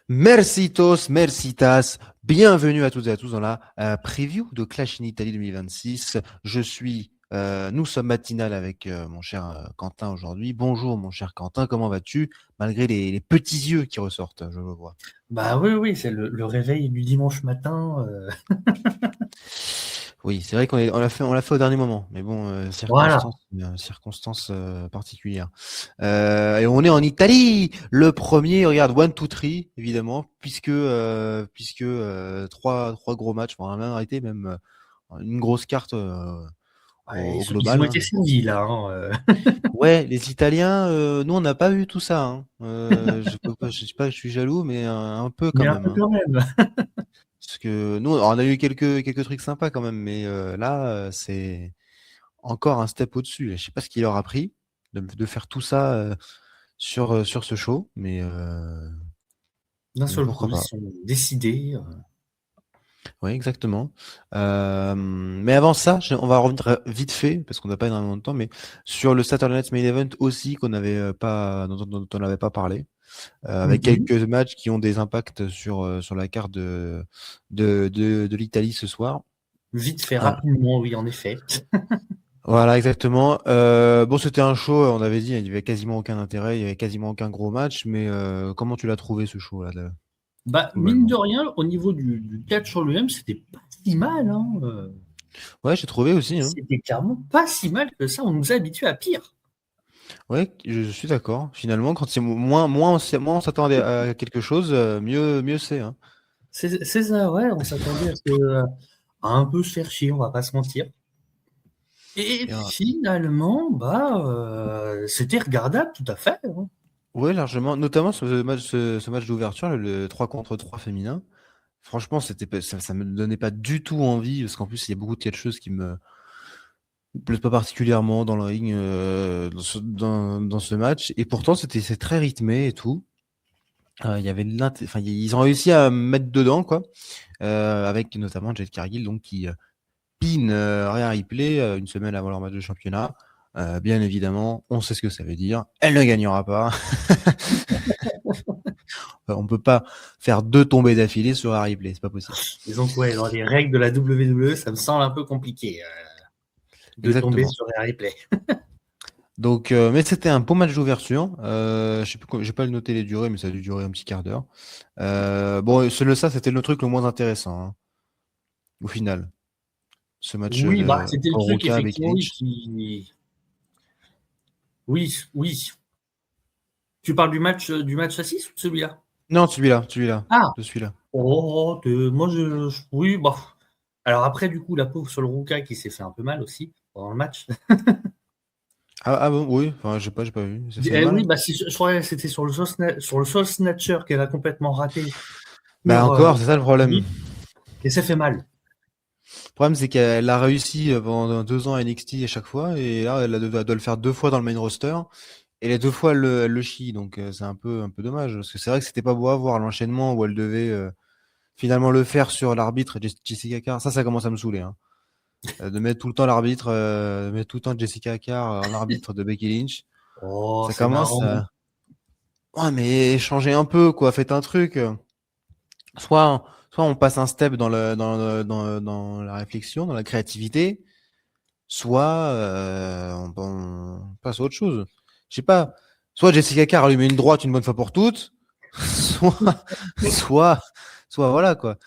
Mercitos, mercitas, bienvenue à toutes et à tous dans la preview de Clash in Italy 2026. Nous sommes matinal avec mon cher Quentin aujourd'hui. Bonjour mon cher Quentin, comment vas-tu? Malgré les petits yeux qui ressortent, je le vois. Bah oui, oui, c'est le réveil du dimanche matin. Oui, c'est vrai on l'a fait au dernier moment, mais bon, Voilà. circonstances particulières. Et on est en Italie, le premier, regarde, 1, 2, 3, évidemment, puisque trois gros matchs, on a même arrêté, même une grosse carte Ouais, au ils global, ont hein. été servis là, hein. Ouais, les Italiens, nous on n'a pas vu tout ça, hein. Je sais pas, je suis jaloux, mais un peu quand Mais un même, peu hein. quand même. Parce que nous, alors, on a eu quelques trucs sympas quand même, mais là, c'est encore un step au-dessus. Je sais pas ce qu'il leur a pris de faire tout ça sur ce show, D'un mais seul pourquoi coup, ils pas. sont décidés. Oui, exactement. Mais avant ça, on va revenir vite fait, parce qu'on n'a pas énormément de temps, mais sur le Saturday Night Main Event aussi, qu'on n'avait pas, dont on n'avait pas parlé, avec Mhm. quelques matchs qui ont des impacts sur la carte de l'Italie ce soir. Vite fait, Euh, rapidement, oui, en effet. Voilà, exactement. Bon, c'était un show, on avait dit, il y avait quasiment aucun intérêt, il y avait quasiment aucun gros match, mais comment tu l'as trouvé ce show-là, Bah, mine globalement? de rien, au niveau du catch en lui-même, c'était pas si mal, hein. Ouais, j'ai trouvé aussi, hein. C'était clairement pas si mal que ça. On nous a habitués à pire. Ouais, je suis d'accord. Finalement, quand c'est moins on s'attendait à quelque chose, mieux c'est, hein. C'est ça, ouais, on s'attendait à un peu se faire chier, on va pas se mentir. Et Et, finalement, bah, c'était regardable tout à fait, hein. ouais, largement, notamment ce match d'ouverture, le 3 contre 3 féminin. Franchement, ça me donnait pas du tout envie, parce qu'en plus, il y a beaucoup de catcheuses qui me plaisent pas particulièrement dans le ring, dans ce match. Et pourtant, c'est très rythmé et tout. Il y avait enfin, ils ont réussi à me mettre dedans, quoi. Avec notamment Jade Cargill, donc qui pin Rhea Ripley une semaine avant leur match de championnat. Bien évidemment, on sait ce que ça veut dire. Elle ne gagnera pas. On peut pas faire deux tombées d'affilée sur Rhea Ripley, c'est pas possible. Disons que ouais, dans les règles de la WWE, ça me semble un peu compliqué de tomber Exactement. sur les replays. Donc, mais c'était un beau match d'ouverture. Je sais plus, j'ai pas noté les durées, mais ça a dû durer un petit quart d'heure. Bon, ça, c'était le truc le moins intéressant, hein, au final. Ce match Oui, bah, c'était le truc, Ruka Becky effectivement, oui, Lynch. qui. Oui, oui. Tu parles du match à 6 ou de celui-là? Non, celui-là, Ah! de celui-là. Oh, moi, oui, bah. Alors après, du coup, la pauvre sur le Ruka qui s'est fait un peu mal aussi pendant le match. Ah bon, oui. Enfin, j'ai pas vu. Ça fait mal. Oui, bah, je crois que c'était sur le Soul Snatcher qu'elle a complètement raté Bah pour encore, c'est ça le problème. et ça fait mal. Le problème, c'est qu'elle a réussi pendant 2 ans à NXT à chaque fois, et là, elle doit le faire 2 fois dans le main roster, et les 2 fois, elle le chie, donc c'est un peu dommage, parce que c'est vrai que c'était pas beau à voir l'enchaînement où elle devait finalement le faire sur l'arbitre Jessica Carr. Ça commence à me saouler, hein. De mettre tout le temps l'arbitre, de mettre tout le temps Jessica Carr en arbitre de Becky Lynch. Oh, Ça c'est commence marrant. à... Ouais, mais changez un peu, quoi, faites un truc. Soit, soit on passe un step dans la réflexion, dans la créativité, soit on passe à autre chose. Je sais pas. Soit Jessica Carr lui met une droite une bonne fois pour toutes, soit, soit, soit voilà quoi.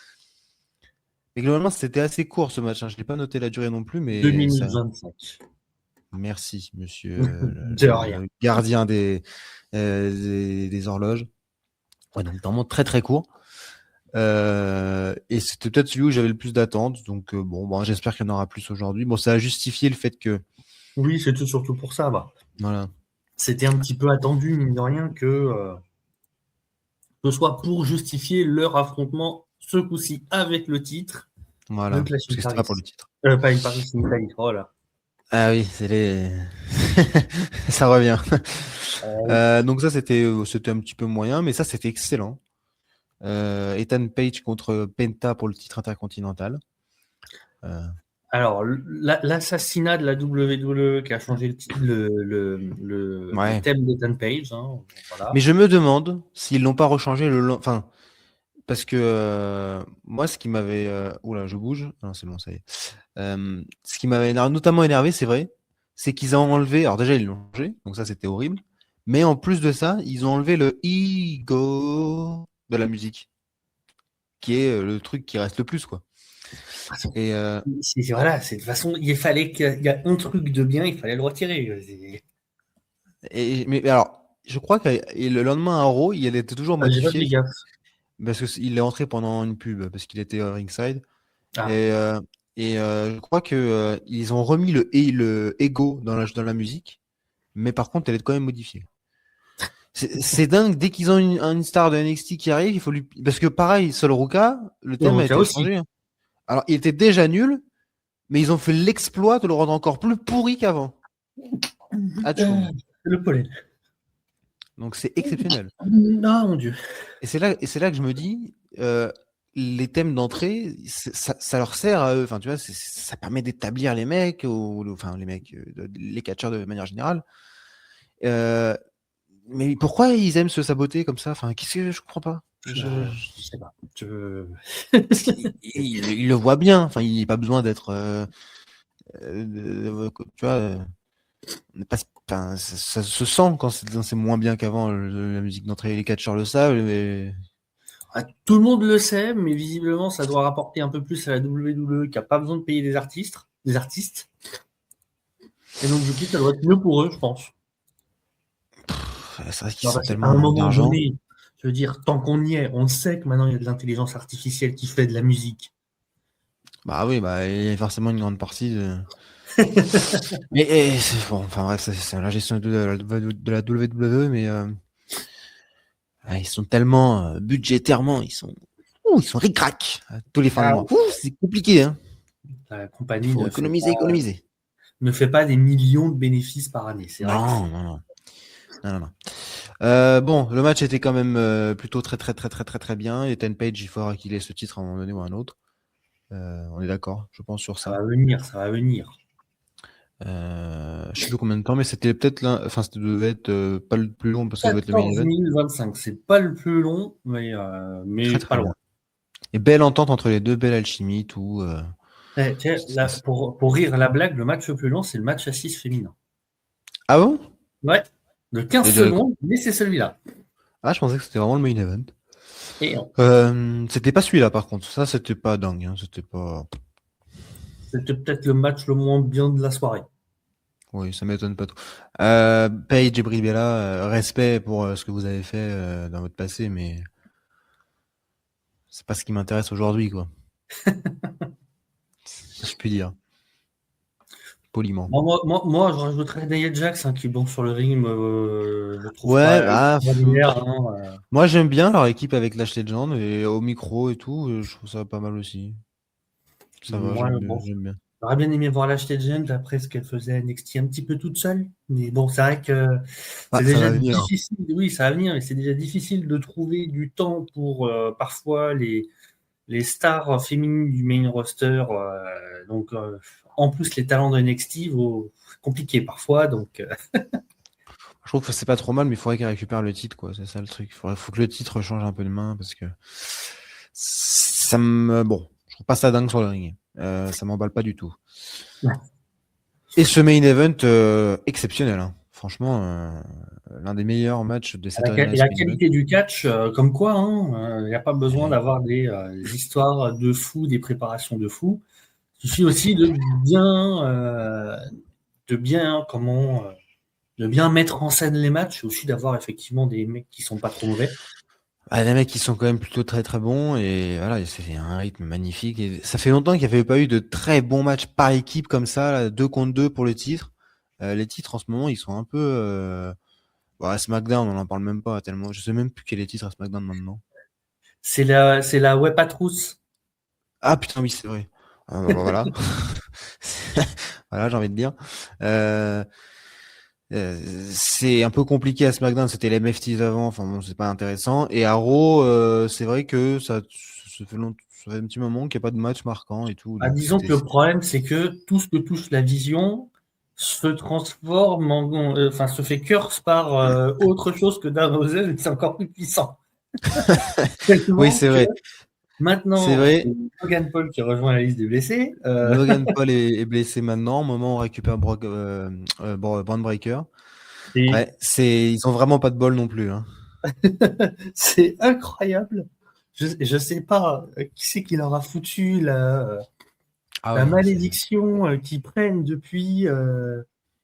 Et globalement, c'était assez court ce match, hein. Je n'ai pas noté la durée non plus, 2 mais minutes ça. 25. Merci, monsieur De rien. le gardien des horloges. Ouais, donc vraiment très très court. Et c'était peut-être celui où j'avais le plus d'attentes. Donc bon, j'espère qu'il y en aura plus aujourd'hui. Bon, ça a justifié le fait que Oui, c'est tout surtout pour ça. Bah. voilà. C'était un petit peu attendu, mine de rien, que ce soit pour justifier leur affrontement, ce coup-ci avec le titre de Voilà, Clash parce in que c'était pas Paris. pour le titre. Pas in Paris, in Italy. Oh là. Ah oui, c'est les. Ça revient. Oui. Donc ça, c'était un petit peu moyen, mais ça, c'était excellent. Ethan Page contre Penta pour le titre intercontinental. Euh, Alors, l'assassinat de la WWE qui a changé le Ouais. thème d'Ethan Page, hein, Mais voilà. je me demande s'ils l'ont pas rechangé enfin, parce que moi, ce qui m'avait, oula, je bouge. Non, c'est bon, ça y est. Ce qui m'avait notamment énervé, c'est vrai, c'est qu'ils ont enlevé. Alors déjà, ils l'ont changé, donc ça, c'était horrible. Mais en plus de ça, ils ont enlevé le ego de la musique, qui est le truc qui reste le plus, quoi. Et Voilà, c'est de toute façon, il fallait qu'il y a un truc de bien, il fallait le retirer. mais alors, je crois que et le lendemain à Raw, il était toujours J'ai pas fait modifié gaffe. parce que il est entré pendant une pub parce qu'il était ringside Ah, et je crois que ils ont remis le ego dans la musique, mais par contre, elle est quand même modifiée. C'est dingue, dès qu'ils ont une star de NXT qui arrive, il faut lui parce que pareil, Sol Ruka, le thème a donc, là été aussi, changé, hein. Alors, il était déjà nul, mais ils ont fait l'exploit de le rendre encore plus pourri qu'avant. Atchoum. le pollen. Donc c'est exceptionnel. Ah, mon Dieu. Et c'est là que je me dis, les thèmes d'entrée, ça leur sert à eux. Enfin, tu vois, ça permet d'établir les mecs, enfin les mecs, les catcheurs de manière générale. Euh, mais pourquoi ils aiment se saboter comme ça? Enfin, qu'est-ce que je comprends pas. Je sais pas. Parce qu'il le voit bien. Enfin, il n'a pas besoin d'être, tu vois, enfin, ça se sent quand c'est moins bien qu'avant la musique d'entrée. Les catcheurs le savent, mais Ah, tout le monde le sait, mais visiblement, ça doit rapporter un peu plus à la WWE qui n'a pas besoin de payer des artistes. Des artistes. Et donc, du coup, ça doit être mieux pour eux, je pense. c'est vrai qu'ils Non, sont parce qu'à tellement un en manque moment d'argent. donné, je veux dire, tant qu'on y est, on sait que maintenant, il y a de l'intelligence artificielle qui fait de la musique. Bah oui, bah il y a forcément une grande partie de. Mais bon, enfin bref, c'est la gestion de la WWE, mais ils sont tellement budgétairement, ils sont ric-rac à tous les fins de Ah, mois. Ouh, c'est compliqué, hein. la Il compagnie faut économiser, économiser. ne fait pas des millions de bénéfices par année. C'est vrai que Non, non, non, non, non, non. Bon, le match était quand même plutôt très, très, très, très, très, très bien. Et Ten Page, il faudra qu'il ait ce titre à un moment donné ou à un autre. On est d'accord, je pense sur ça ça. va venir, ça va venir. Je sais plus combien de temps, mais c'était peut-être là. Enfin, c'était devait être pas le plus long parce que ça devait être le main 14 event. 025, c'est pas le plus long, Très mais pas très loin. bien. Et belle entente entre les deux, belle alchimie, tout. Tu sais, là, pour rire la blague, le match le plus long, c'est le match à 6 féminin. Ah bon? Ouais, de 15 Et secondes, mais c'est celui-là. Ah, je pensais que c'était vraiment le main event. Et non, C'était pas celui-là par contre. Ça, c'était pas dingue, hein. C'était pas. c'était peut-être le match le moins bien de la soirée. Oui, ça m'étonne pas trop. Paige et Brie Bella, respect pour ce que vous avez fait dans votre passé, mais c'est pas ce qui m'intéresse aujourd'hui, quoi. Si je puis dire, poliment. Moi, je rajouterais Nia Jax, hein, qui, bon, sur le ring, je trouve Ouais, pas bah, extraordinaire. Hein, moi j'aime bien leur équipe avec Lash Legend et au micro et tout, je trouve ça pas mal aussi. Ça va, moi, j'aime bien, bon, j'aime bien. j'aurais bien aimé voir Lash Legend après ce qu'elle faisait à NXT un petit peu toute seule. Mais bon, c'est vrai que Ah, c'est ça déjà va venir. difficile. Oui, ça va venir, mais c'est déjà difficile de trouver du temps pour parfois les stars féminines du main roster. Donc, en plus, les talents de NXT, compliqué parfois. Donc, Je trouve que c'est pas trop mal, mais il faudrait qu'elle récupère le titre, quoi. C'est ça le truc. Faut que le titre change un peu de main parce que bon, je trouve pas ça dingue sur le ring. Ça m'emballe pas du tout. ouais. Et ce main event exceptionnel, hein. Franchement, l'un des meilleurs matchs de cette Et année. la qualité du catch, comme quoi, il n'y a pas besoin Ouais. d'avoir des histoires de fou, des préparations de fou. Il suffit aussi de bien mettre en scène les matchs, aussi d'avoir effectivement des mecs qui sont pas trop mauvais. Ah, les mecs qui sont quand même plutôt très très bons et voilà, c'est un rythme magnifique. Et ça fait longtemps qu'il n'y avait pas eu de très bons matchs par équipe comme ça, là, 2 contre 2 pour le titre. Les titres en ce moment, ils sont un peu. Bon, à SmackDown, on n'en parle même pas tellement. Je sais même plus quel est le titre à SmackDown maintenant. C'est la web Patrousse. Ah putain, oui, c'est vrai. Voilà. Voilà, j'ai envie de dire. Euh, c'est un peu compliqué à SmackDown, c'était les MFTs avant, enfin bon, c'est pas intéressant. Et à Raw, c'est vrai que ça fait longtemps. ça fait un petit moment qu'il n'y a pas de match marquant et tout. Ah, Donc disons que le problème, c'est que tout ce que touche la vision se transforme enfin, se fait curse par autre chose que Dark Houses, et c'est encore plus puissant. Oui, Tellement c'est que vrai. C'est maintenant, c'est vrai. Logan Paul qui rejoint la liste des blessés. Logan Paul est blessé maintenant. Au moment où on récupère Braun Breaker. Et Ouais, ils ont vraiment pas de bol non plus. Hein. c'est incroyable. Je sais pas qui c'est qui leur a foutu Ah la ouais, malédiction qu'ils prennent depuis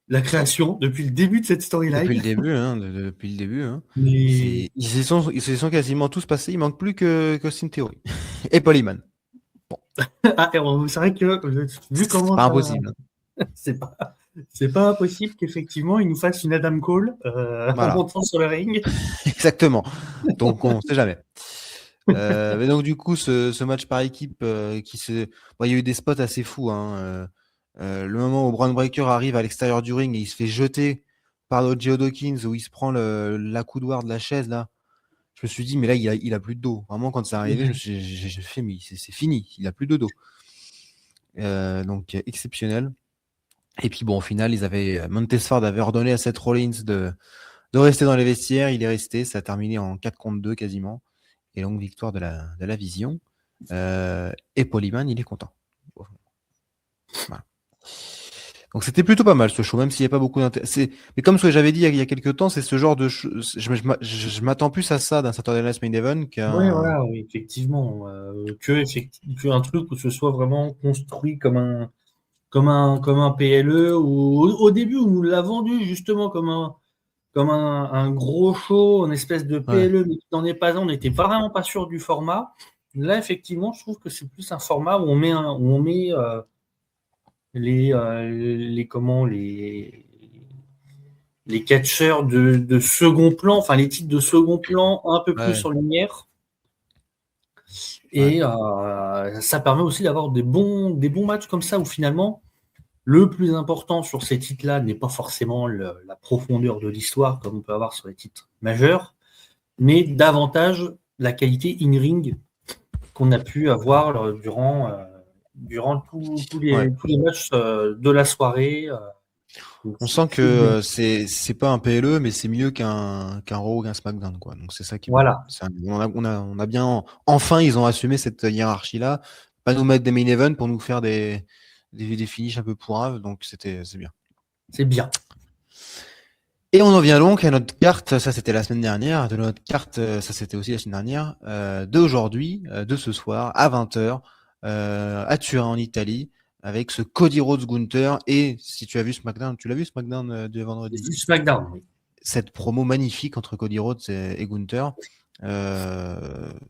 la création, depuis le début de cette depuis le storyline. début, hein, depuis le début. Hein. Mais Ils se sont quasiment tous passés. Il manque plus que Austin Theory et Paul Heyman. ah, c'est vrai que vu C'est comment pas ça, impossible. Hein. c'est pas, c'est pas impossible qu'effectivement ils nous fassent une Adam Cole en Voilà, montant sur le ring. exactement. Donc on sait jamais. Mais donc du coup, ce match par équipe bon, il y a eu des spots assez fous. Hein. Le moment où Braun Breaker arrive à l'extérieur du ring et il se fait jeter par Gio Dawkins, où il se prend l'accoudoir de la chaise là. Je me suis dit, mais là, il a plus de dos. Vraiment, quand c'est arrivé, j'ai fait, mais c'est fini. Il a plus de dos. Donc exceptionnel. Et puis bon, au final, Montesford avait ordonné à Seth Rollins de rester dans les vestiaires. Il est resté. Ça a terminé en 4 contre 2 quasiment. Et longue victoire de la vision. Et Polyman, il est content. Voilà. Donc c'était plutôt pas mal ce show, même s'il n'y a pas beaucoup d'intérêt. Mais comme ce que j'avais dit il y a quelques temps, c'est ce genre de je m'attends plus à ça d'un Saturday Night Main Event Oui, qu'un. voilà, oui, effectivement, qu'un truc où ce soit vraiment construit comme un PLE, ou au début on nous l'a vendu justement comme un gros show, une espèce de Ouais. PLE, mais qui n'en est pas un. On n'était vraiment pas sûr du format. Là, effectivement, je trouve que c'est plus un format où on met les comment les catcheurs de second plan, enfin les titres de second plan un peu plus Ouais. en lumière. Ouais. Et ça permet aussi d'avoir des bons matchs comme ça où finalement le plus important sur ces titres-là n'est pas forcément la profondeur de l'histoire comme on peut avoir sur les titres majeurs, mais davantage la qualité in-ring qu'on a pu avoir durant Ouais. tous les matchs de la soirée. On sent que C'est bien. c'est pas un PLE, mais c'est mieux qu'un Raw ou qu'un SmackDown, quoi. Donc c'est ça qui est bien. Voilà, On a bien enfin ils ont assumé cette hiérarchie-là, pas nous mettre des main events pour nous faire des finishes un peu pourraves. Donc c'est bien. c'est bien. Et on en vient donc à notre carte, ça c'était la semaine dernière, de notre carte, ça c'était aussi la semaine dernière, d'aujourd'hui, de ce soir, à 20h, à Turin en Italie, avec ce Cody Rhodes Gunther, et si tu as vu SmackDown, tu l'as vu SmackDown de vendredi? SmackDown, oui. Cette promo magnifique entre Cody Rhodes et Gunther,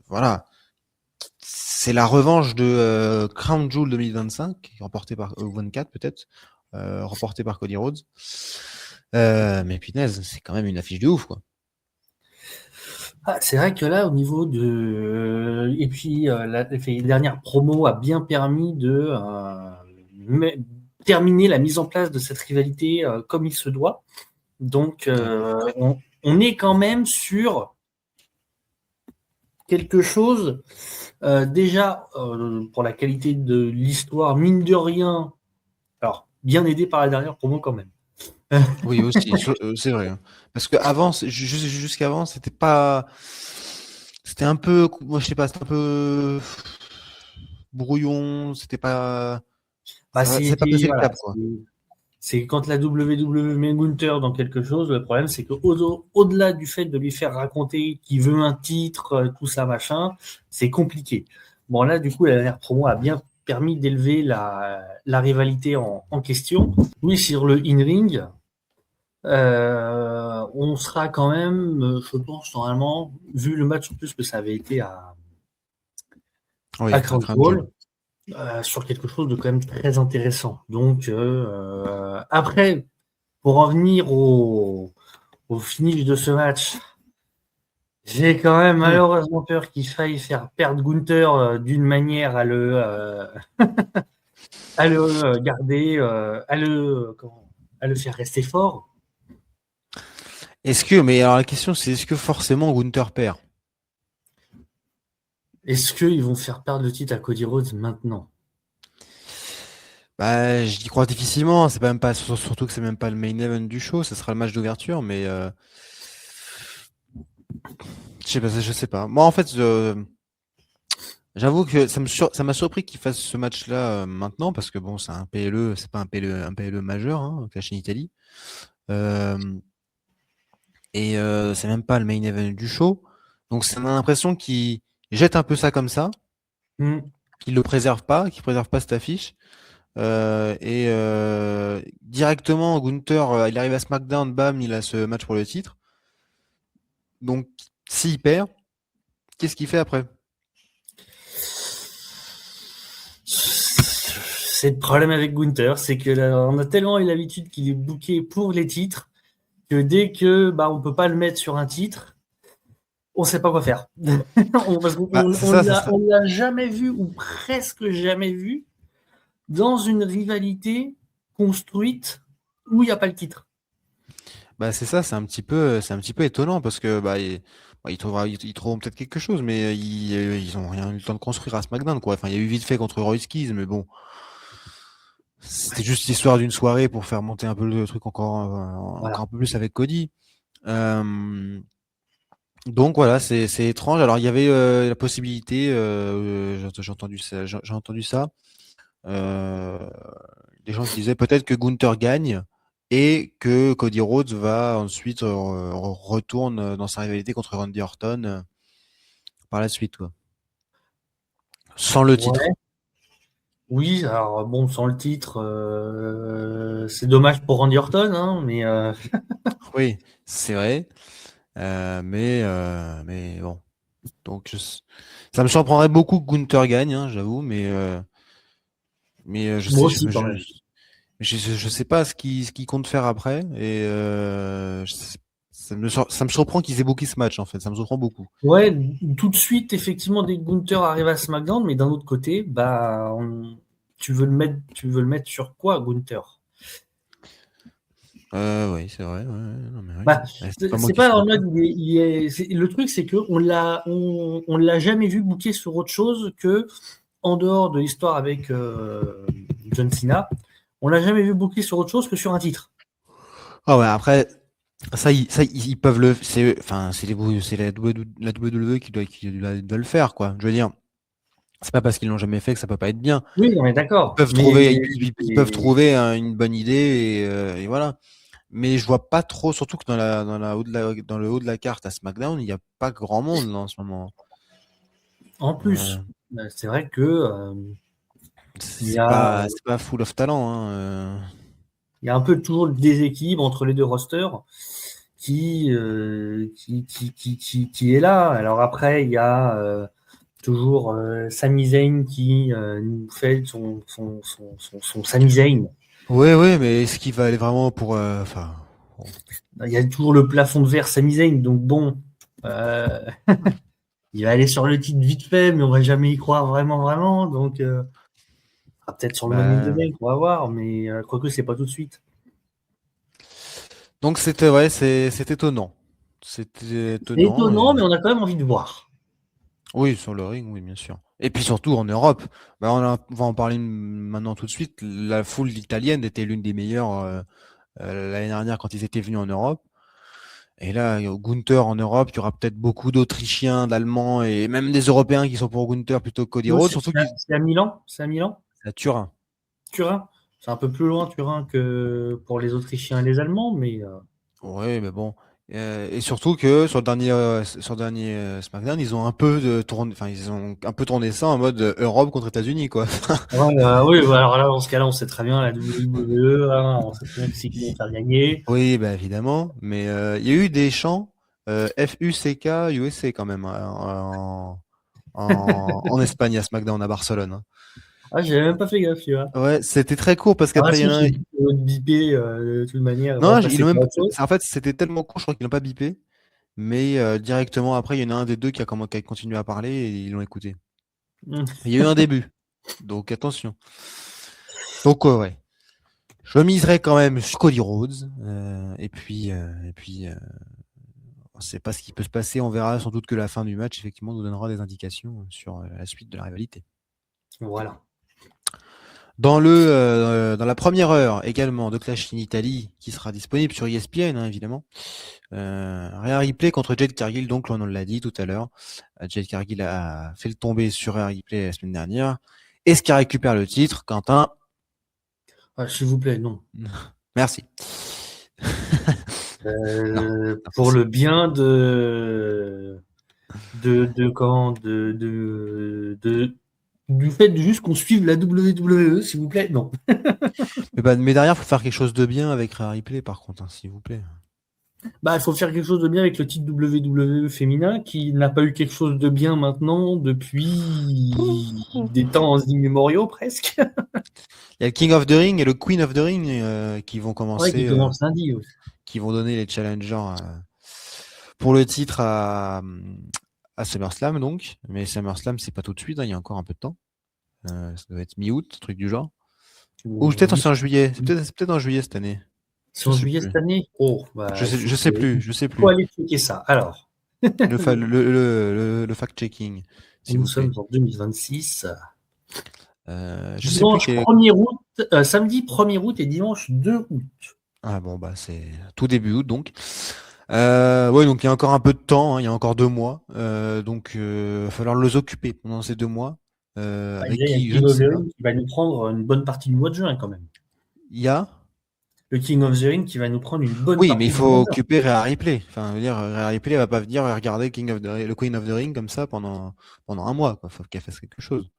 voilà, c'est la revanche de Crown Jewel 2025, remporté par 24 peut-être, remporté par Cody Rhodes. Mais punaise, c'est quand même une affiche de ouf, quoi. Ah, c'est vrai que là, au niveau de. Et puis, la dernière promo a bien permis de terminer la mise en place de cette rivalité comme il se doit. Donc, Ouais. on est quand même sur quelque chose, déjà, pour la qualité de l'histoire, mine de rien, alors, bien aidé par la dernière promo quand même. Oui, aussi, c'est vrai. Hein. Parce que avant, jusqu'avant, c'était pas. C'était un peu. Moi, je sais pas, c'était un peu brouillon, c'était pas. Bah, C'est pas passé le voilà, cap, quoi. c'est quand la WWE met Gunther dans quelque chose, le problème c'est qu'au-delà du fait de lui faire raconter qu'il veut un titre, tout ça machin, c'est compliqué. Bon là du coup la dernière promo a bien permis d'élever la rivalité en question. Oui, sur le in-ring, on sera quand même, je pense normalement, vu le match en plus que ça avait été Oui, à un Crown Crown Jewel. Jewel, sur quelque chose de quand même très intéressant. Donc après, pour en venir au finish de ce match, j'ai quand même Hmm. malheureusement peur qu'il faille faire perdre Gunther d'une manière à le garder, à le faire rester fort. Mais alors la question, c'est est-ce que forcément Gunther perd? Est-ce qu'ils vont faire perdre le titre à Cody Rhodes maintenant? Bah, j'y crois difficilement. C'est même pas surtout que c'est même pas le main event du show. Ce sera le match d'ouverture, mais je sais pas. Moi, en fait, j'avoue que ça m'a surpris qu'il fasse ce match-là maintenant parce que bon, c'est un PLE, c'est pas un PLE majeur, hein, Clash in Italy. Euh, c'est même pas le main event du show. Donc, ça m'a l'impression qu'il jette un peu ça comme ça, Hmm. qu'il le préserve pas, qu'il préserve pas cette affiche. Directement, Gunther, il arrive à SmackDown, bam, il a ce match pour le titre. Donc, s'il perd, qu'est-ce qu'il fait après? C'est le problème avec Gunther, c'est que là, on a tellement eu l'habitude qu'il est booké pour les titres que dès que on peut pas le mettre sur un titre, on sait pas quoi faire. Parce qu'on Bah, c'est ça, ça serait. on l'a jamais vu ou presque jamais vu dans une rivalité construite où il n'y a pas le titre. Bah, c'est ça, c'est un petit peu étonnant parce que ils trouveront peut-être quelque chose, mais ils ont rien eu le temps de construire à SmackDown, quoi. Enfin, il y a eu vite fait contre Royce, mais bon, c'était juste l'histoire d'une soirée pour faire monter un peu le truc Voilà. encore un peu plus avec Cody. Euh, Donc voilà, c'est étrange. Alors il y avait la possibilité, j'ai entendu ça, euh, des gens qui disaient peut-être que Gunther gagne et que Cody Rhodes va ensuite retourne dans sa rivalité contre Randy Orton par la suite, quoi. Sans le titre. Ouais. Oui, alors bon, sans le titre, c'est dommage pour Randy Orton, hein, mais Oui, c'est vrai, mais bon. Donc ça me surprendrait beaucoup que Gunther gagne, hein, j'avoue, mais moi aussi quand même. je sais pas ce qu'ils comptent faire après ça me surprend qu'ils aient booké ce match en fait, ça me surprend beaucoup. Ouais, tout de suite, effectivement, dès que Gunther arrive à SmackDown, mais d'un autre côté, tu veux le mettre sur quoi, Gunther? Oui, c'est vrai. Ouais, ouais, non, mais oui. Bah, Ouais, c'est pas moi c'est qui suis pas en d'accord. mode, le truc, c'est que on l'a jamais vu booker sur autre chose que en dehors de l'histoire avec John Cena, on l'a jamais vu booker sur autre chose que sur un titre. Ah ouais, après ils peuvent le c'est enfin c'est la WWE qui doit le faire quoi. Je veux dire, c'est pas parce qu'ils l'ont jamais fait que ça peut pas être bien. Oui, on est Ils d'accord, peuvent trouver ils peuvent trouver une bonne idée et voilà. Mais je vois pas trop, surtout que dans le haut de la carte à SmackDown, il n'y a pas grand monde là, en ce moment. en Euh, plus, c'est vrai que il y a, c'est pas full of talent, hein. il y a un peu toujours le déséquilibre entre les deux rosters qui est là. Alors après, il y a toujours Sami Zayn qui nous fait son Sami Zayn. Ouais, ouais, mais est-ce qu'il va aller vraiment pour, enfin, bon. Il y a toujours le plafond de verre Sami Zayn, donc bon, euh, il va aller sur le titre vite fait, mais on va jamais y croire vraiment, vraiment. Donc, peut-être sur le Money in the Bah, Bank, on va voir, mais quoique c'est pas tout de suite. donc c'était, ouais, c'est étonnant. C'était C'est étonnant. étonnant, mais on a quand même envie de voir. Oui, sur le ring, oui, bien sûr. Et puis surtout en Europe, bah, on va en parler maintenant tout de suite. La foule italienne était l'une des meilleures l'année dernière quand ils étaient venus en Europe. Et là, Gunther en Europe, il y aura peut-être beaucoup d'Autrichiens, d'Allemands et même des Européens qui sont pour Gunther plutôt que Cody Rhodes, surtout qu'ils C'est à Milan, c'est à Milan, c'est à Turin. Turin. C'est un peu plus loin, Turin, que pour les Autrichiens et les Allemands, mais Oui, mais bon. Et surtout que sur le dernier SmackDown, ils ont un peu enfin, ils ont un peu tourné ça en mode Europe contre États-Unis, quoi. ouais, oui, bah, alors là, dans ce cas-là, on sait très bien la WWE, hein, on sait très bien c'est qui vont faire gagner. Oui, bah évidemment. Mais il y a eu des chants FUCK USA quand même en Espagne à SmackDown à Barcelone, hein. Ah, j'avais même pas fait gaffe, tu vois. Ouais, c'était très court parce Ah, qu'après il y si, en a j'ai un. bipé de toute manière, on va Non, ils passer l'ont sur même. autre chose. En fait, c'était tellement court, je crois qu'ils l'ont pas bipé. Mais directement après, il y en a un des deux qui a continué à parler et ils l'ont écouté. Hmm. Il y a eu un début, donc attention. Donc ouais. Je miserais quand même sur Cody Rhodes. Et puis c'est pas ce qui peut se passer. On verra sans doute que la fin du match, effectivement, nous donnera des indications sur la suite de la rivalité. Voilà. Dans la première heure également de Clash in Italy, qui sera disponible sur ESPN, hein, évidemment. Rhea Ripley contre Jade Cargill, donc on l'a dit tout à l'heure. Jade Cargill a fait le tomber sur Rhea Ripley la semaine dernière. Est-ce qu'elle récupère le titre, Quentin? S'il vous plaît, non. Merci. Pour le bien du fait de juste qu'on suive la WWE, s'il vous plaît, non. Mais derrière, il faut faire quelque chose de bien avec Rhea Ripley, par contre, hein, s'il vous plaît. Il faut faire quelque chose de bien avec le titre WWE féminin qui n'a pas eu quelque chose de bien maintenant depuis des temps immémoriaux presque. Il y a le King of the Ring et le Queen of the Ring qui vont commencer, qui commence lundi. qui vont donner les challengers pour le titre à SummerSlam, donc. Mais SummerSlam, c'est pas tout de suite, hein, il y a encore un peu de temps. Ça doit être mi-août, truc du genre. Ou peut-être c'est en juillet. C'est peut-être en juillet cette année. C'est en juillet cette année? Je sais plus. Il faut aller checker ça. Alors. le fact-checking. Nous sommes en 2026. Je sais plus. 1er août, samedi 1er août et dimanche 2 août. Ah bon, c'est tout début août donc. Ouais, donc il y a encore un peu de temps, hein, il y a encore 2 mois. Donc il va falloir les occuper pendant ces 2 mois. Avec qui, je ne sais pas. Qui va nous prendre une bonne partie du mois de juin quand même. Il y a le King of the Ring qui va nous prendre une bonne partie. Oui, mais il faut occuper Rhea Ripley. Enfin, je veux dire, Rhea Ripley va pas venir regarder le Queen of the Ring comme ça pendant un mois. Il faut qu'elle fasse quelque chose.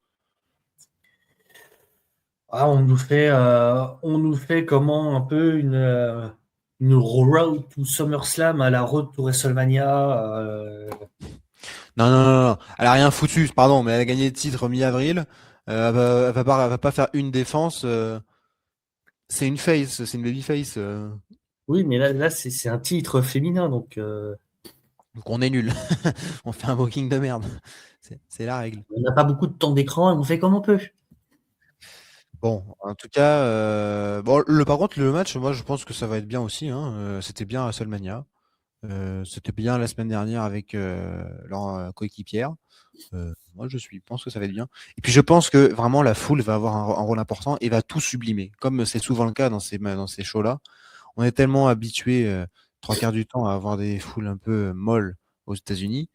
On nous fait comment un peu une road to SummerSlam à la road to WrestleMania. Non. Elle a rien foutu, pardon, mais elle a gagné le titre mi-avril. Elle va pas faire une défense. C'est une face, c'est une baby face. Oui, mais là c'est un titre féminin, donc on est nul. On fait un booking de merde. C'est la règle. On n'a pas beaucoup de temps d'écran et on fait comme on peut. Bon, en tout cas, par contre, le match, moi, je pense que ça va être bien aussi. Hein. C'était bien à WrestleMania. C'était bien la semaine dernière avec leur coéquipière. Moi, pense que ça va être bien. Et puis, je pense que vraiment la foule va avoir un rôle important et va tout sublimer, comme c'est souvent le cas dans ces shows-là. On est tellement habitué 3/4 du temps à avoir des foules un peu molles aux États-Unis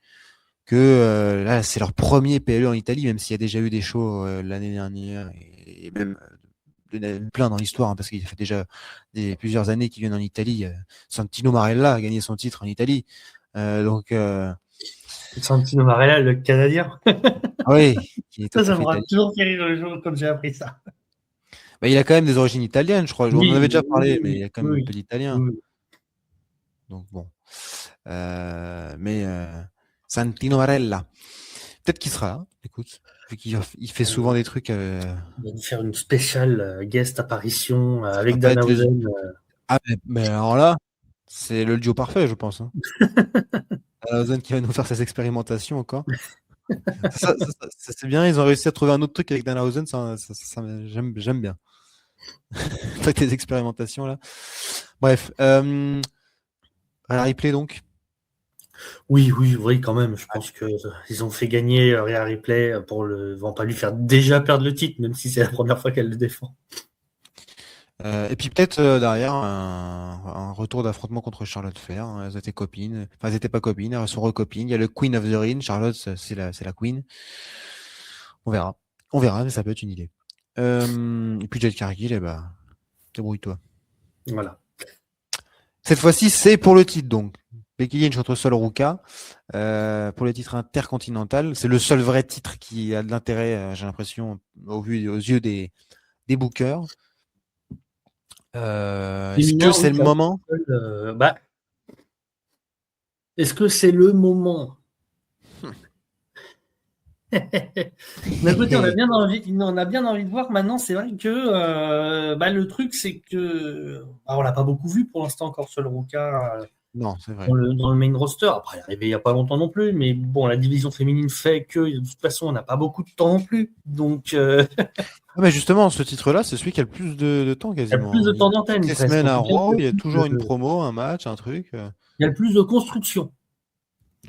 que là, c'est leur premier PLE en Italie, même s'il y a déjà eu des shows l'année dernière et même plein dans l'histoire, hein, parce qu'il fait déjà plusieurs années qu'ils viennent en Italie. Santino Marella a gagné son titre en Italie. Santino Marella, le Canadien. Oui. Ça me fera toujours fait rire le jour comme j'ai appris ça. Il a quand même des origines italiennes, je crois. On en avait déjà parlé, mais il a quand même un peu d'italien. Oui. Donc bon. Santino Marella. Peut-être qu'il sera là, écoute. Vu qu'il fait souvent des trucs. Il va nous faire une spéciale guest apparition avec Danhausen. Mais alors là, c'est le duo parfait, je pense. Hein. Danhausen qui va nous faire ses expérimentations encore. ça, c'est bien, ils ont réussi à trouver un autre truc avec Danhausen, j'aime bien. Avec les expérimentations là. Bref. Rhea Ripley donc. Oui, quand même. Je pense qu'ils ont fait gagner Rhea Ripley ils vont pas lui faire déjà perdre le titre, même si c'est la première fois qu'elle le défend. Et puis peut-être derrière un retour d'affrontement contre Charlotte Flair. Hein. Elles étaient copines. Enfin, elles n'étaient pas copines, elles sont recopines. Il y a le Queen of the Ring. Charlotte, c'est la Queen. On verra, mais ça peut être une idée. Et puis Jade Cargill, débrouille-toi. Voilà. Cette fois-ci, c'est pour le titre donc. Becky Lynch contre Sol Ruka pour le titre intercontinental. C'est le seul vrai titre qui a de l'intérêt, j'ai l'impression, aux yeux des bookers. Est-ce que c'est le moment Est-ce que c'est le moment D'un côté, on a bien envie de voir. Maintenant, c'est vrai que le truc, c'est que on l'a pas beaucoup vu pour l'instant encore Sol Ruka. Non, c'est vrai. Dans le main roster. Après, elle est arrivée il n'y a pas longtemps non plus, mais bon, la division féminine fait que de toute façon, on n'a pas beaucoup de temps non plus. Donc. Mais justement, ce titre-là, c'est celui qui a le plus de temps quasiment. Il y a le plus de temps d'antenne. Toutes les semaines à Raw, il y a toujours une promo, un match, un truc. Il y a le plus de construction.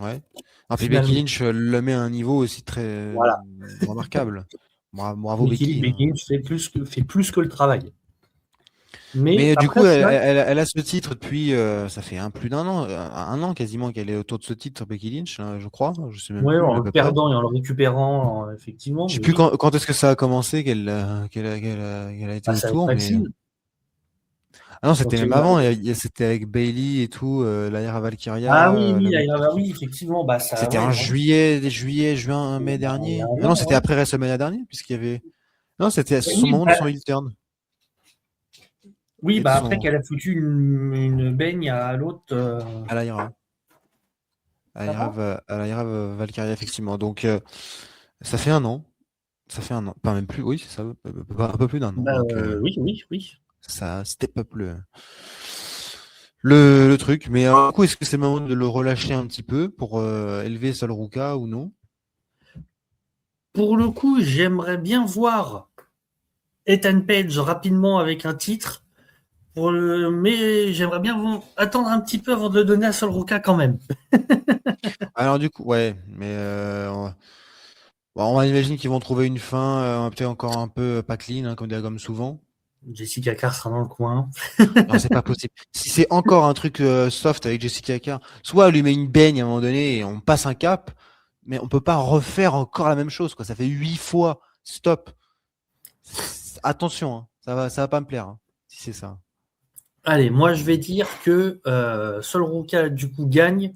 Ouais. Et puis Becky Finalement, Lynch le met à un niveau aussi très voilà. remarquable. Bravo Becky. Becky Hein. Lynch fait plus que le travail. Mais Mais du après, coup, c'est vrai. elle a ce titre depuis, ça fait plus d'un an, un an quasiment qu'elle est autour de ce titre, Becky Lynch, hein, je crois. Je sais même Ouais, plus en à le peu près. perdant et en le récupérant, effectivement, Je sais mais plus oui, quand est-ce que ça a commencé qu'elle a été bah, c'est avec autour, mais Maxine. ah non, c'était Quand il même y a eu avant. C'était avec Bailey et tout, Lyra Ah Valkyria, oui, oui, la bah oui, effectivement, bah ça, C'était ouais, en non, juin, mai il y a dernier. un Ah non, an, c'était ouais. après WrestleMania dernier, puisqu'il y avait. Non, c'était Et son oui, moment de son heel turn. oui, Et de bah après son. qu'elle a foutu une baigne à l'autre. À Lyra. Ça va? À Lyra Valkyria, effectivement. Donc, ça fait un an. Ça fait un an. Pas même plus, oui, c'est ça. Un peu plus d'un an. Bah Donc, oui, oui, oui. ça step up le truc. Mais du coup, est-ce que c'est le moment de le relâcher un petit peu pour élever Sol Ruka ou non? Pour le coup, j'aimerais bien voir Ethan Page rapidement avec un titre. Mais j'aimerais bien attendre un petit peu avant de le donner à Sol Ruka quand même. Alors, du coup, ouais, mais bon, on va imaginer qu'ils vont trouver une fin, peut-être encore un peu pas clean, hein, comme souvent. Jessica Carr sera dans le coin. Non, c'est pas possible. Si c'est encore un truc soft avec Jessica Carr, soit elle lui met une baigne à un moment donné et on passe un cap, mais on peut pas refaire encore la même chose, quoi. Ça fait 8 fois. Stop. Attention, hein. Ça va pas me plaire, hein, si c'est ça. Allez, moi je vais dire que Sol Ruka du coup gagne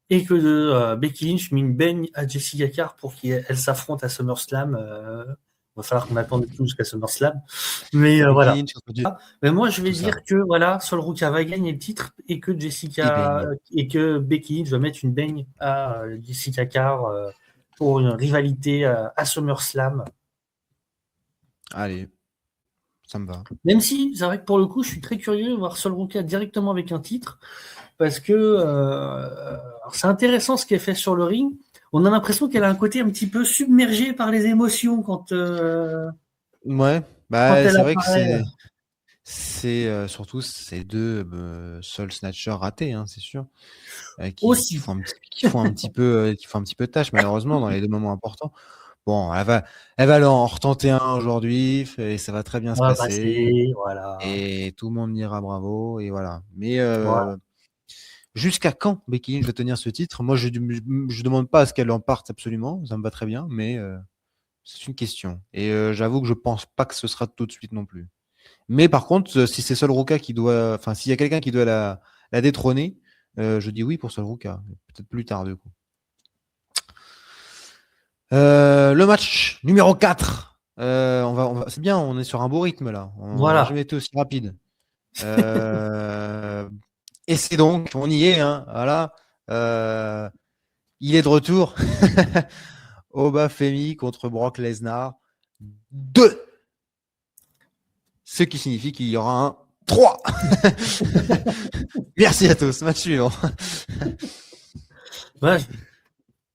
et que Becky Lynch met une baigne à Jessica Carr pour qu'elle s'affronte à SummerSlam. Il va falloir qu'on attende tout jusqu'à SummerSlam. Mais Becky voilà. Lynch contre Mais moi je vais tout ça. dire que voilà, Sol Ruka va gagner le titre et que Et Jessica baigne. et que Becky Lynch va mettre une baigne à Jessica Carr pour une rivalité à SummerSlam. Allez, ça me va. Même si c'est vrai que pour le coup, je suis très curieux de voir Sol Ruka directement avec un titre. Parce que c'est intéressant ce qu'elle fait sur le ring. On a l'impression qu'elle a un côté un petit peu submergé par les émotions Ouais, quand bah elle c'est vrai que apparaît. c'est surtout ces deux Soul Snatchers ratés, hein, c'est sûr. Aussi. Qui font un petit peu, qui font un petit peu de tâche malheureusement dans les deux moments importants. Bon, elle va en retenter un aujourd'hui et ça va très bien se On va passer passer, voilà. et tout le monde dira bravo et voilà. Mais Voilà. jusqu'à quand Becky Lynch va tenir ce titre? Moi, je demande pas à ce qu'elle en parte absolument, ça me va très bien, mais c'est une question. Et j'avoue que je pense pas que ce sera tout de suite non plus. Mais par contre, si c'est Sol Ruka qui doit, enfin, s'il y a quelqu'un qui doit la détrôner, je dis oui pour Sol Ruka. Peut-être plus tard, du coup. Le match numéro 4. C'est bien, on est sur un beau rythme là. On n'a Voilà. jamais été aussi rapide. Euh, et c'est donc, on y est, hein, voilà. Euh, il est de retour. Oba Femi contre Brock Lesnar 2. Ce qui signifie qu'il y aura un 3. Merci à tous. Match suivant. Voilà.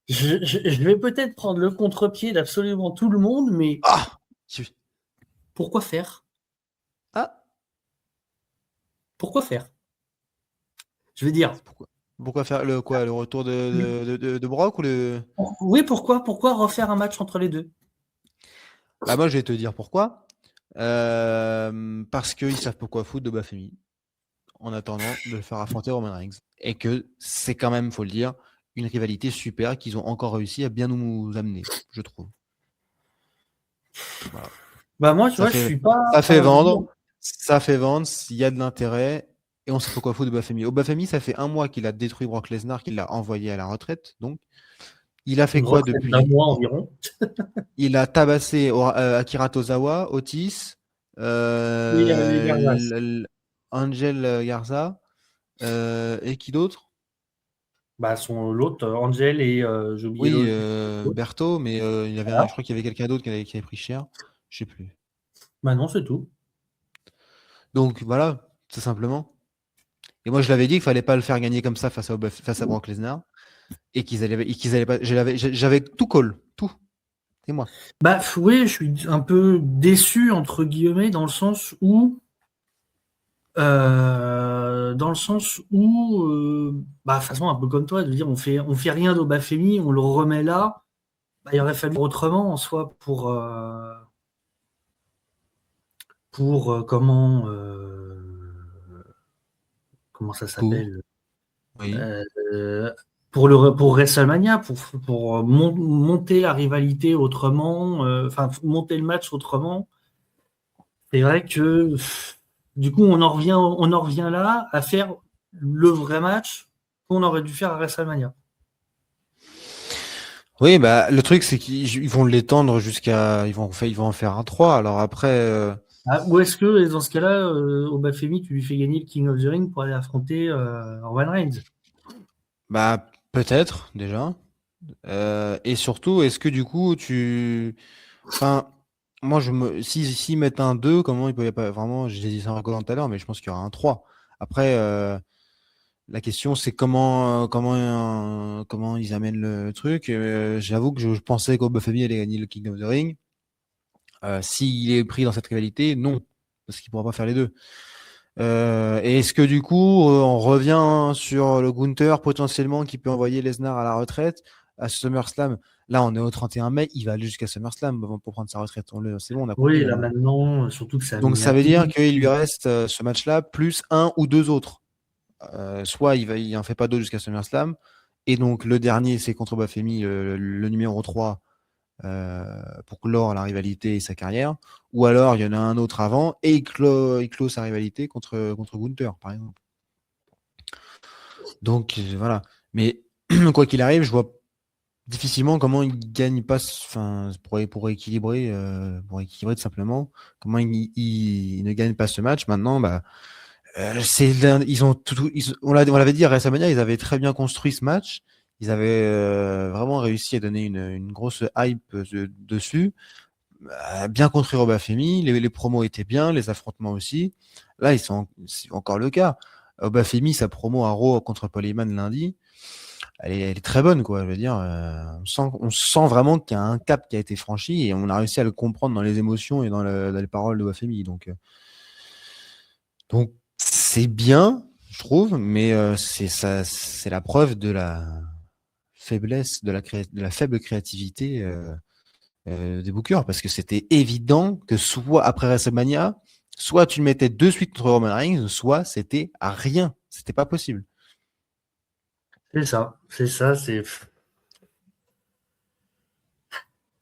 Je vais peut-être prendre le contre-pied d'absolument tout le monde, mais Ah, pourquoi faire? ah. Pourquoi faire? Je veux dire, Pourquoi faire le quoi? Le retour de Brock ou le. oui, pourquoi refaire un match entre les deux? Bah moi je vais te dire pourquoi. Parce qu'ils savent pourquoi foutre de Bafemi en attendant de le faire affronter Roman Reigns. Et que c'est quand même, faut le dire, une rivalité super qu'ils ont encore réussi à bien nous amener, je trouve. Voilà. Bah moi, tu Ça vois, je fait, suis pas. ça fait Alors, je veux dire, vendre, ça fait vendre, s'il y a de l'intérêt, et on sait pourquoi foutre de Bafemi. Bafemi, ça fait un mois qu'il a détruit Brock Lesnar, qu'il l'a envoyé à la retraite. Donc, il a fait une quoi retraite d'un depuis? mois environ. Il a tabassé Akira Tozawa, Otis, Et les Garzas. Angel Garza, et qui d'autre? Bah, son l'autre, Angel et j'ai oublié Oui, l'autre. Bertho, mais je Voilà. crois qu'il y avait quelqu'un d'autre qui avait pris cher. Je sais plus. Bah non, c'est tout. Donc voilà, tout simplement. Et moi, je l'avais dit qu'il fallait pas le faire gagner comme ça face à Brock Lesnar et qu'ils allaient pas. J'avais tout call, tout. C'est moi. Bah oui, je suis un peu déçu entre guillemets dans le sens où Dans le sens où, de toute façon, un peu comme toi, de dire on fait rien d'Obafemi, on le remet là. Il aurait fallu autrement en soi pour comment ça Pour, s'appelle oui. euh, pour WrestleMania, pour monter la rivalité autrement, enfin monter le match autrement. C'est vrai que du coup on en revient là à faire le vrai match qu'on aurait dû faire à WrestleMania. Oui, bah, le truc, c'est qu'ils vont l'étendre jusqu'à. Ils vont en faire un 3. Alors après, Ou est-ce que dans ce cas-là, Obafemi, tu lui fais gagner le King of the Ring pour aller affronter Roman Reigns? bah, peut-être, déjà. Et surtout, est-ce que du coup, enfin, moi, s'ils mettent un 2, comment il peut y pas vraiment, j'ai dit ça en rigolant tout à l'heure, mais je pense qu'il y aura un 3. Après, la question, c'est comment ils amènent le truc. J'avoue que je pensais qu'Obafemi allait gagner le King of the Ring. S'il est pris dans cette rivalité, non, parce qu'il pourra pas faire les deux. Et est-ce que du coup, on revient sur le Gunther potentiellement qui peut envoyer Lesnar à la retraite à SummerSlam? Là, on est au 31 mai, il va aller jusqu'à SummerSlam pour prendre sa retraite. C'est bon, on a Oui, compris. là Hein. maintenant, surtout que c'est à Donc ça veut dire Minneapolis. qu'il lui reste ce match-là plus un ou deux autres. Soit il en fait pas d'autres jusqu'à SummerSlam, et donc le dernier c'est contre Bafemi, le numéro 3 pour clore la rivalité et sa carrière, ou alors il y en a un autre avant et il clôt sa rivalité contre Gunther, par exemple. Donc voilà. Mais quoi qu'il arrive, je vois difficilement comment il gagne pas, enfin pour équilibrer tout simplement, comment il ne gagne pas ce match. Maintenant, bah, ils ont on l'avait dit à WrestleMania, ils avaient très bien construit ce match. Ils avaient vraiment réussi à donner une grosse hype dessus. Bien construit Obafemi, les promos étaient bien, les affrontements aussi. Là, c'est encore le cas. Obafemi, sa promo à Raw contre Paul Heyman lundi, elle est très bonne, quoi. Je veux dire, on sent vraiment qu'il y a un cap qui a été franchi et on a réussi à le comprendre dans les émotions et dans les paroles d'Obafemi. Donc c'est bien, je trouve, mais c'est ça, c'est la preuve de la faiblesse, de la faible créativité des bookers, parce que c'était évident que soit après WrestleMania, soit tu le mettais de suite contre Roman Reigns, soit c'était à rien, c'était pas possible.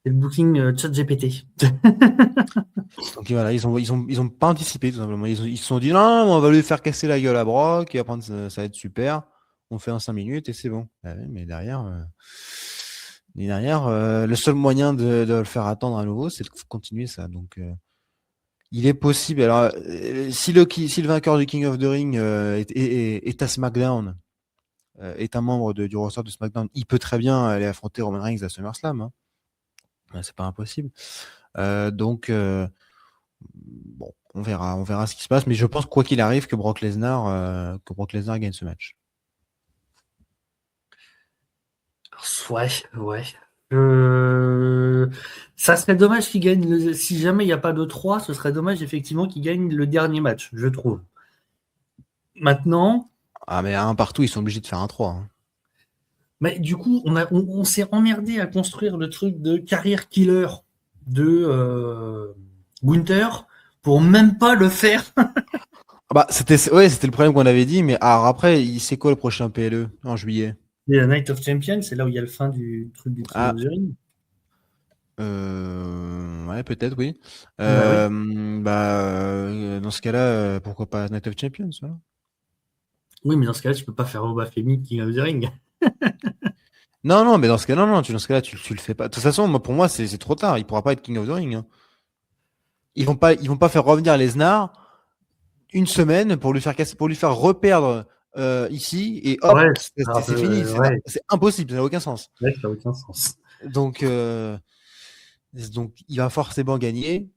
C'est le booking ChatGPT. Donc voilà, ils ont pas anticipé tout simplement. Ils se sont dit non, on va lui faire casser la gueule à Brock, et après ça va être super. On fait en 5 minutes et c'est bon. Ah ouais, mais derrière, le seul moyen de le faire attendre à nouveau, c'est de continuer ça. Donc il est possible. Alors si le vainqueur du King of the Ring est à SmackDown, est un membre du roster de SmackDown, il peut très bien aller affronter Roman Reigns à SummerSlam. Hein. C'est pas impossible. Donc bon, on verra ce qui se passe, mais je pense quoi qu'il arrive que Brock Lesnar gagne ce match. Ouais, ouais. Euh, Ça serait dommage qu'il gagne. Si jamais il n'y a pas de 3, ce serait dommage effectivement qu'il gagne le dernier match, je trouve. Maintenant, Ah mais à un partout, ils sont obligés de faire un 3. Hein. mais du coup, on s'est emmerdé à construire le truc de carrière killer de Gunther pour même pas le faire. Ah bah c'était le problème qu'on avait dit, mais alors après, c'est quoi le prochain PLE en juillet? Et la Night of Champions, c'est là où il y a le fin du truc du King Ah of the Ring. ouais, peut-être oui. Bah oui. Dans ce cas-là, pourquoi pas Night of Champions, voilà. Oui, mais dans ce cas-là, tu peux pas faire Obafemi King of the Ring. Non, non, mais dans ce cas, non, non, dans ce cas-là, tu le fais pas. De toute façon, pour moi, c'est trop tard. Il pourra pas être King of the Ring. Hein. Ils vont pas faire revenir Lesnar une semaine pour lui faire casser, pour lui faire reperdre ici et Ouais, hop, c'est fini. ouais, C'est impossible, ça n'a aucun sens. ouais, ça n'a aucun sens. Donc, donc, il va forcément gagner.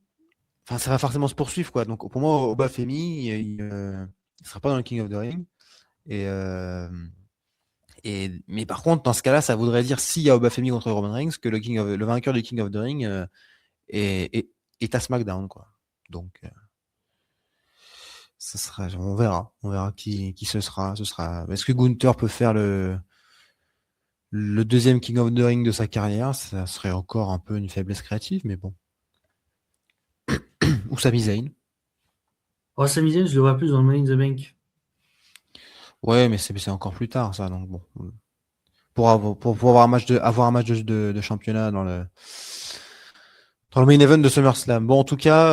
Enfin, ça va forcément se poursuivre, quoi. Donc, pour moi, Obafemi, il sera pas dans le King of the Ring. Et, mais par contre, dans ce cas-là, ça voudrait dire s'il y a Obafemi contre Roman Reigns que le vainqueur du King of the Ring est, est, est à SmackDown, quoi. Donc, On verra qui ce sera. Est-ce que Gunther peut faire le deuxième King of the Ring de sa carrière? Ça serait encore un peu une faiblesse créative, mais bon. Ou Sami Zayn. Oh, Sami Zayn, je le vois plus dans le Money in the Bank. Ouais, mais c'est encore plus tard, ça. Donc bon, pour avoir un match de championnat dans le main event de SummerSlam. Bon, en tout cas,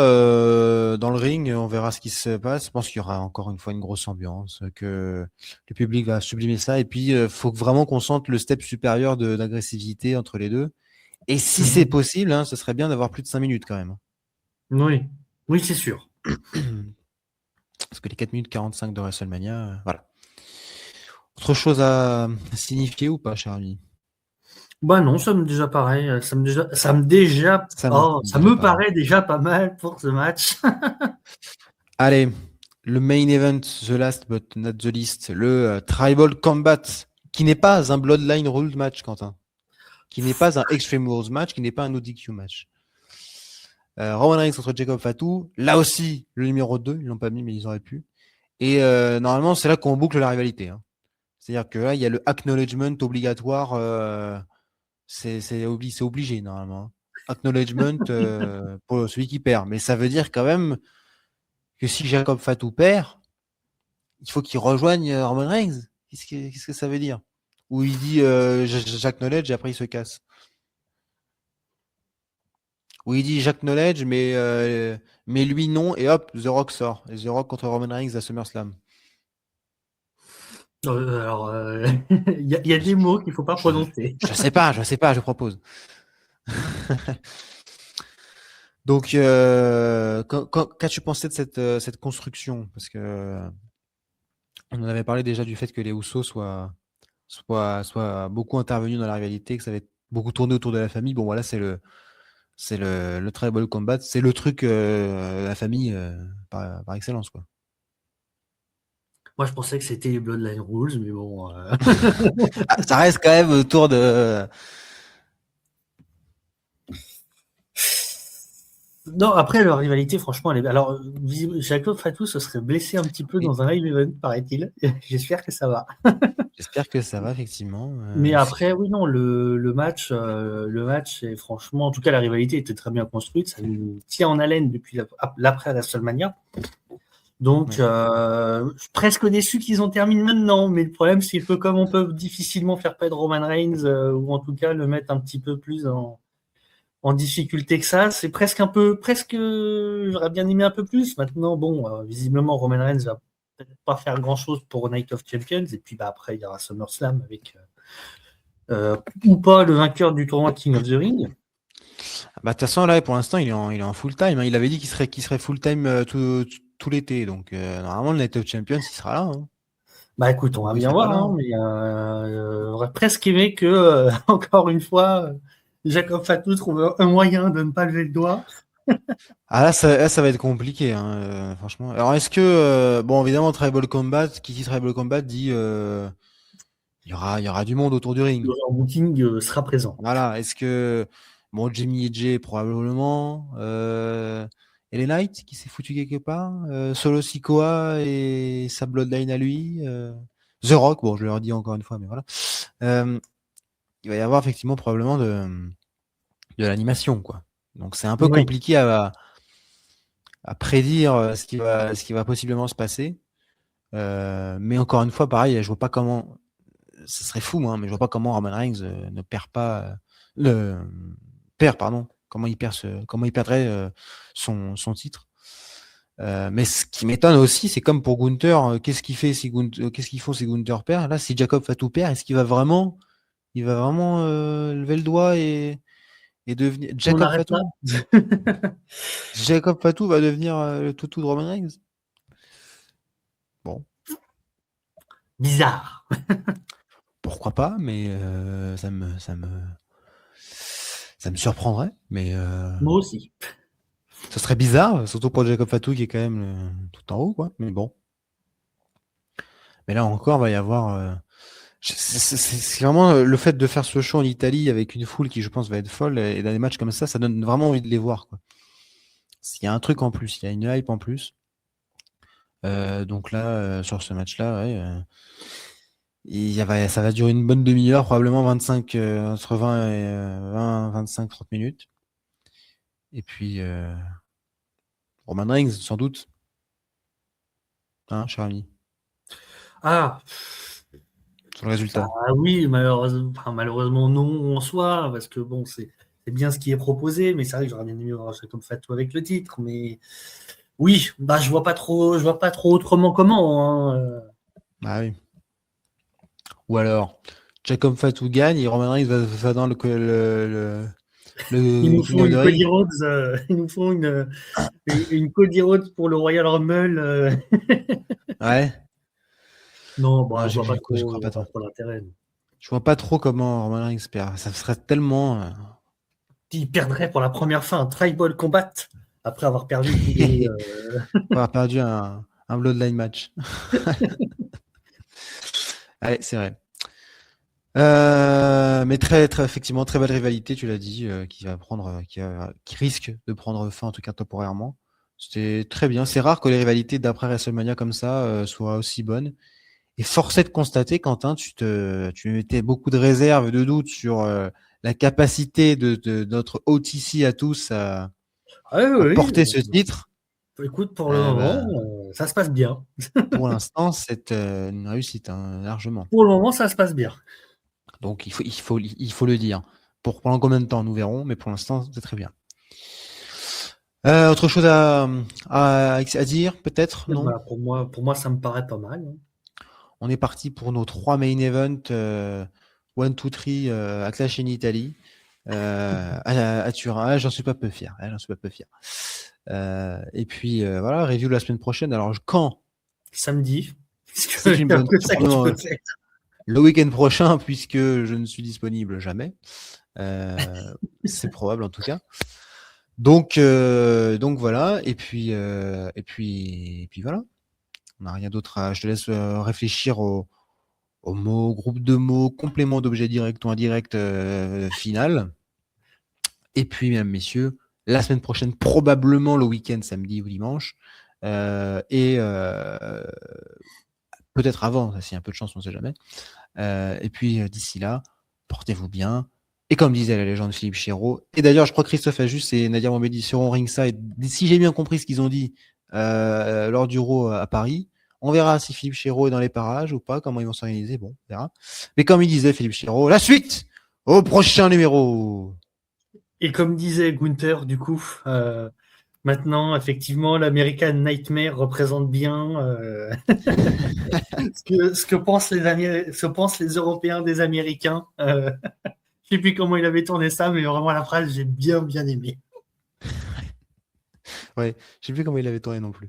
dans le ring, on verra ce qui se passe. Je pense qu'il y aura encore une fois une grosse ambiance, que le public va sublimer ça. Et puis, faut vraiment qu'on sente le step supérieur d'agressivité entre les deux. Et si c'est possible, hein, ce serait bien d'avoir plus de 5 minutes quand même. Oui, oui, c'est sûr. Parce que les 4 minutes 45 de WrestleMania, voilà. Autre chose à signifier ou pas, cher ami? Bah non, ça me déjà pareil. Ça me Pareil. paraît déjà pas mal pour ce match. Allez, le main event, the last but not the least, le Tribal Combat, qui n'est pas un Bloodline Ruled match, Quentin. Qui n'est pas un Extreme Rules match, qui n'est pas un ODQ match. Roman Reigns contre Jacob Fatu, là aussi, le numéro 2, ils l'ont pas mis, mais ils auraient pu. Et normalement, c'est là qu'on boucle la rivalité. Hein. C'est-à-dire que là, il y a le acknowledgement obligatoire, c'est obligé, normalement. Acknowledgement pour celui qui perd. Mais ça veut dire quand même que si Jacob Fatu perd, il faut qu'il rejoigne Roman Reigns. Qu'est-ce que ça veut dire? Ou il dit j'acknowledge et après il se casse. Ou il dit j'acknowledge mais lui non et hop The Rock sort. Et The Rock contre Roman Reigns à SummerSlam. Alors, il y a des mots qu'il faut pas prononcer. Je sais pas, je propose. Donc, qu'as-tu pensé de cette construction? Parce que on en avait parlé déjà du fait que les Usos soient beaucoup intervenus dans la rivalité, que ça va être beaucoup tourné autour de la famille. Bon, voilà, c'est le Tribal Combat, c'est le truc la famille par excellence, quoi. Moi, je pensais que c'était les Bloodline Rules, mais bon. Ah, ça reste quand même autour de. Non, après, leur rivalité, franchement, elle est. Alors, Jacob Fatou se serait blessé un petit peu Et dans un live event, paraît-il. J'espère que ça va. j'espère que ça va, effectivement. Mais après, oui, non, le match est franchement, en tout cas, la rivalité était très bien construite. Ça nous tient en haleine depuis l'après WrestleMania. Donc, presque déçu qu'ils ont terminé maintenant. Mais le problème, c'est que comme on peut difficilement faire perdre Roman Reigns, ou en tout cas le mettre un petit peu plus en difficulté que ça, c'est presque, j'aurais bien aimé un peu plus. Maintenant, bon, visiblement, Roman Reigns va peut-être pas faire grand-chose pour Night of Champions. Et puis, bah, après, il y aura SummerSlam avec, ou pas, le vainqueur du tournoi King of the Ring. Bah, de toute façon, là, pour l'instant, il est en full time. Hein. Il avait dit qu'il serait full time tout l'été. Donc, normalement, le Night of Champions, il sera là. Hein. Bah écoute, on va Pourquoi il bien serait pas voir, là hein, hein. mais j'aurais presque aimé que, encore une fois, Jacob Fatou trouve un moyen de ne pas lever le doigt. Ah, là, ça va être compliqué, hein, franchement. Alors, est-ce que, bon, évidemment, Tribal Combat, qui dit Tribal Combat dit il y aura du monde autour du ring. Le booking sera présent. Voilà. Est-ce que, bon, Jimmy et Jay, probablement. LA Knight, qui s'est foutu quelque part. Solo Sikoa et sa Bloodline à lui. The Rock, bon, je le redis encore une fois, mais voilà. Il va y avoir effectivement probablement de l'animation, quoi. Donc, c'est un peu Oui. compliqué à prédire ce qui va possiblement se passer. Mais encore une fois, pareil, je vois pas comment. Ce serait fou, hein, mais je vois pas comment Roman Reigns ne perd pas. Le perd, pardon. Comment il perdrait son titre. Mais ce qui m'étonne aussi, c'est comme pour Gunther, qu'est-ce qu'ils font si Gunther perd? Là, si Jacob Fatou perd, est-ce qu'il va vraiment, lever le doigt et devenir On n'arrête là. Jacob Fatou va devenir le toutou de Roman Reigns? Bon. Bizarre. Pourquoi pas, mais ça me surprendrait, mais Moi aussi. ce serait bizarre, surtout pour Jacob Fatou qui est quand même tout en haut, quoi. Mais bon. Mais là encore, va y avoir. C'est vraiment le fait de faire ce show en Italie avec une foule qui, je pense, va être folle et dans des matchs comme ça donne vraiment envie de les voir, quoi. S'il y a un truc en plus, il y a une hype en plus. Donc là, sur ce match-là, ouais, ça va durer une bonne demi-heure, probablement 25, entre 20 et 20, 25, 30 minutes. Et puis, Roman Reigns, sans doute, hein, cher ami, Ah, sur le résultat. oui, malheureusement non en soi, parce que bon, c'est bien ce qui est proposé, mais c'est vrai que j'aurais bien aimé voir ça comme Fatou avec le titre, mais oui, bah je vois pas trop autrement comment, hein. Ah oui. Ou alors, Jacob Fatu gagne et Roman Reigns va dans Ils le nous King font of the une Ring. Cody Rhodes, ils nous font une Cody Rhodes pour le Royal Rumble. Ouais. Non, bah Non, je crois je pas vois pas trop. trop l'intérêt. Je vois pas trop comment Roman Reigns perd. Ça serait tellement. Ils perdraient pour la première fois un Tribal Combat après avoir perdu tous les. Avoir perdu un Bloodline match. Ouais, c'est vrai. Mais effectivement, très belle rivalité, tu l'as dit, qui risque de prendre fin, en tout cas temporairement. C'était très bien. C'est rare que les rivalités d'après WrestleMania comme ça soient aussi bonnes. Et force est de constater, Quentin, tu mettais beaucoup de réserves, de doutes sur la capacité de notre OTC à tous Ah oui, à oui, porter ce titre. écoute, pour le moment, Bah, ça se passe bien. pour l'instant, c'est une réussite, hein, largement. Pour le moment, ça se passe bien. Donc il faut le dire. Pour pendant combien de temps, nous verrons, mais pour l'instant, c'est très bien. Autre chose à dire, peut-être, non? Bah, pour moi, ça me paraît pas mal, hein. On est parti pour nos 3 main events, 1, 2, 3 à Clash in Italy, à Turin. Ah, j'en suis pas peu fier. Ah, j'en suis pas peu fier. Et puis voilà, review la semaine prochaine. Alors quand? Samedi. C'est Puisqu'il une y a bonne que ça que tu question. peux faire. Le week-end prochain, puisque je ne suis disponible jamais. C'est probable en tout cas. Donc voilà. Et puis voilà. On n'a rien d'autre à. Je te laisse réfléchir aux mots, groupe de mots, complément d'objet direct ou indirect final. Et puis, mesdames, messieurs, la semaine prochaine, probablement le week-end, samedi ou dimanche. Et peut-être avant, s'il y a un peu de chance, on ne sait jamais. Et puis, d'ici là, portez-vous bien. Et comme disait la légende Philippe Chéreau, et d'ailleurs, je crois que Christophe Ajus et Nadia Mohamed seront ringside. Si j'ai bien compris ce qu'ils ont dit lors du Raw à Paris, on verra si Philippe Chéreau est dans les parages ou pas, comment ils vont s'organiser. Bon, on verra. Mais comme il disait Philippe Chéreau, la suite au prochain numéro. Et comme disait Gunther, du coup, maintenant, effectivement, l'American Nightmare représente bien ce que pensent les Européens des Américains. Je sais plus comment il avait tourné ça, mais vraiment la phrase, j'ai bien aimé. Ouais, je sais plus comment il avait tourné non plus.